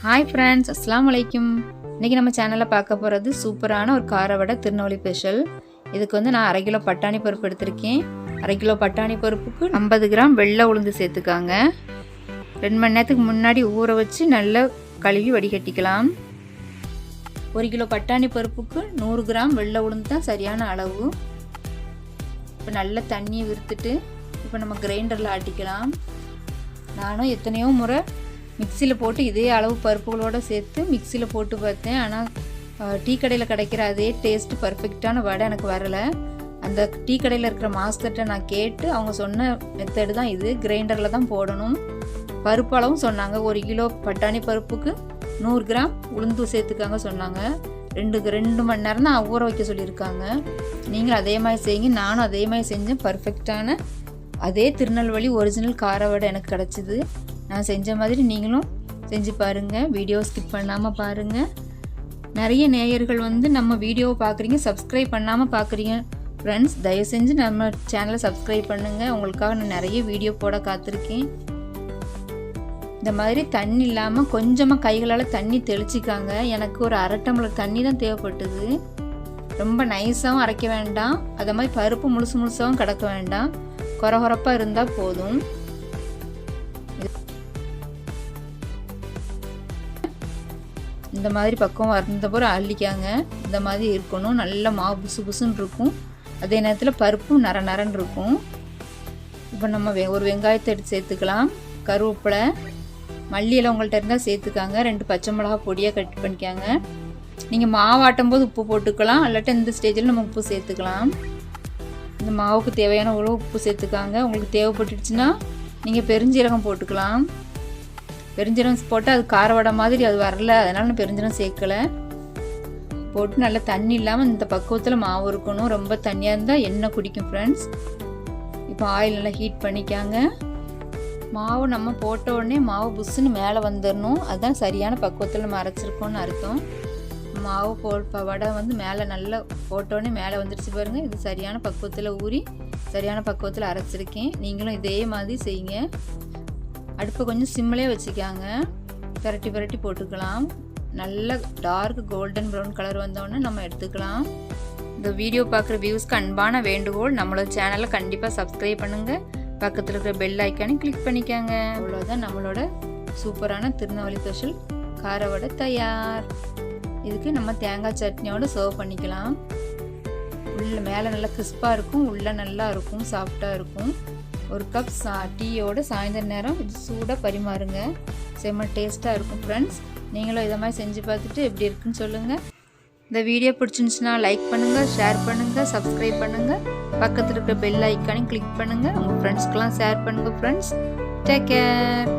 Hi friends, அஸ்ஸலாமு அலைக்கும். இன்றைக்கி நம்ம சேனலில் பார்க்க போகிறது சூப்பரான ஒரு கார வடை திருநெல்வேலி ஸ்பெஷல். இதுக்கு வந்து நான் 1/2 கிலோ பட்டாணி பருப்பு எடுத்திருக்கேன். 1/2 கிலோ பட்டாணி பருப்புக்கு 50 கிராம் வெள்ளை உளுந்து சேர்த்துக்காங்க. 2 மணி நேரத்துக்கு முன்னாடி ஊற வச்சு நல்லா கழுவி வடிகட்டிக்கலாம். 1 கிலோ பட்டாணி பருப்புக்கு 100 கிராம் வெள்ளை உளுந்து தான் சரியான அளவு. இப்போ நல்லா தண்ணியை விறுத்துட்டு இப்போ நம்ம கிரைண்டரில் ஆட்டிக்கலாம். நானும் எத்தனையோ முறை மிக்சியில் போட்டு இதே அளவு பருப்புகளோடு சேர்த்து மிக்சியில் போட்டு பார்த்தேன். ஆனால் டீ கடையில் கிடைக்கிற அதே டேஸ்ட்டு பர்ஃபெக்டான வடை எனக்கு வரலை. அந்த டீ கடையில் இருக்கிற மாஸ்டர்கிட்ட நான் கேட்டு அவங்க சொன்ன மெத்தடு தான் இது. கிரைண்டரில் தான் போடணும். பருப்பு அளவும் சொன்னாங்க. 1 கிலோ பட்டாணி பருப்புக்கு 100 கிராம் உளுந்து சேர்த்துக்காங்க சொன்னாங்க. 2 மணி நேரம் தான் ஊற வைக்க சொல்லியிருக்காங்க. நீங்களும் அதே மாதிரி செய்யுங்க. நானும் அதே மாதிரி செஞ்சேன். பர்ஃபெக்டான அதே திருநெல்வேலி ஒரிஜினல் கார வடை எனக்கு கிடச்சிது. நான் செஞ்ச மாதிரி நீங்களும் செஞ்சு பாருங்கள். வீடியோ ஸ்கிப் பண்ணாமல் பாருங்கள். நிறைய நேயர்கள் வந்து நம்ம வீடியோவை பார்க்குறீங்க, சப்ஸ்கிரைப் பண்ணாமல் பார்க்குறீங்க. ஃப்ரெண்ட்ஸ், தயவு செஞ்சு நம்ம சேனலை சப்ஸ்கிரைப் பண்ணுங்கள். உங்களுக்காக நான் நிறைய வீடியோ போட காத்திருக்கேன். இந்த மாதிரி தண்ணி இல்லாமல் கொஞ்சமாக கைகளால் தண்ணி தெளிச்சிக்காங்க. எனக்கு ஒரு 1/2 டம்ளர் தண்ணி தான் தேவைப்பட்டது. ரொம்ப நைஸாகவும் அரைக்க வேண்டாம், அதை மாதிரி பருப்பு முழுசாகவும் கிடக்க வேண்டாம். கொரகொரப்பாக இருந்தால் போதும். இந்த மாதிரி பக்கம் வந்த பிறகு அள்ளிக்காங்க. இந்த மாதிரி இருக்கணும். நல்லா மாவு புசு புசுன்னு இருக்கும். அதே நேரத்தில் பருப்பும் நரன்னு இருக்கும். இப்போ நம்ம ஒரு வெங்காயத்தை எடுத்து சேர்த்துக்கலாம். கருவேப்பிலை, மல்லியெல்லாம் உங்கள்கிட்ட இருந்தால் சேர்த்துக்காங்க. 2 பச்சை மிளகா பொடியாக கட் பண்ணிக்காங்க. நீங்கள் மாவு ஆட்டும் போது உப்பு போட்டுக்கலாம், இல்லாட்டா இந்த ஸ்டேஜில் நம்ம உப்பு சேர்த்துக்கலாம். இந்த மாவுக்கு தேவையான அளவு உப்பு சேர்த்துக்காங்க. உங்களுக்கு தேவைப்பட்டுடுச்சுன்னா நீங்கள் பெருஞ்சீரகம் போட்டுக்கலாம். பெருஞ்சீரகம் போட்டு அது கார வடை மாதிரி அது வரல, அதனால் நான் பெருஞ்சீரகம் சேர்க்கலை. போட்டு நல்லா தண்ணி இல்லாமல் இந்த பக்குவத்தில் மாவு இருக்கணும். ரொம்ப தண்ணியாக இருந்தால் எண்ணெய் குடிக்கும் ஃப்ரெண்ட்ஸ். இப்போ ஆயில் நல்லா ஹீட் பண்ணிக்காங்க. மாவு நம்ம போட்ட உடனே மாவு புஷ்ஷுன்னு மேலே வந்துடணும். அதுதான் சரியான பக்குவத்தில் நம்ம அரைச்சிருக்கோன்னு அர்த்தம். மாவு வடை வந்து மேலே நல்லா போட்டோடனே மேலே வந்துடுச்சு பாருங்கள். இது சரியான பக்குவத்தில் ஊறி சரியான பக்குவத்தில் அரைச்சிருக்கேன். நீங்களும் இதே மாதிரி செய்யுங்க. அடுப்பை கொஞ்சம் சிம்மிலே வச்சுக்காங்க. பரட்டி போட்டுக்கலாம். நல்ல டார்க் கோல்டன் ப்ரௌன் கலர் வந்தோடனே நம்ம எடுத்துக்கலாம். இந்த வீடியோ பார்க்குற வியூஸ்க்கு அன்பான வேண்டுகோள், நம்மளோட சேனலை கண்டிப்பாக சப்ஸ்கிரைப் பண்ணுங்கள். பக்கத்தில் இருக்கிற பெல் ஐக்கானே கிளிக் பண்ணிக்காங்க. அவ்வளோதான், நம்மளோட சூப்பரான திருநெல்வேலி ஸ்பெஷல் கார வடை தயார். இதுக்கு நம்ம தேங்காய் சட்னியோடு சர்வ் பண்ணிக்கலாம். உள்ள மேலே நல்லா கிறிஸ்பாக இருக்கும், உள்ளே நல்லா இருக்கும், சாஃப்டாக இருக்கும். 1 கப் டீயோடு சாயந்தர நேரம் இது சூடாக பரிமாறுங்க. செம்ம டேஸ்ட்டாக இருக்கும் ஃப்ரெண்ட்ஸ். நீங்களும் இதை மாதிரி செஞ்சு பார்த்துட்டு எப்படி இருக்குன்னு சொல்லுங்கள். இந்த வீடியோ பிடிச்சிருந்துச்சுன்னா லைக் பண்ணுங்கள், ஷேர் பண்ணுங்கள், சப்ஸ்கிரைப் பண்ணுங்கள். பக்கத்தில் இருக்கிற பெல் ஐக்கானையும் கிளிக் பண்ணுங்கள். உங்கள் ஃப்ரெண்ட்ஸ்க்கெலாம் ஷேர் பண்ணுங்கள் ஃப்ரெண்ட்ஸ். Take care.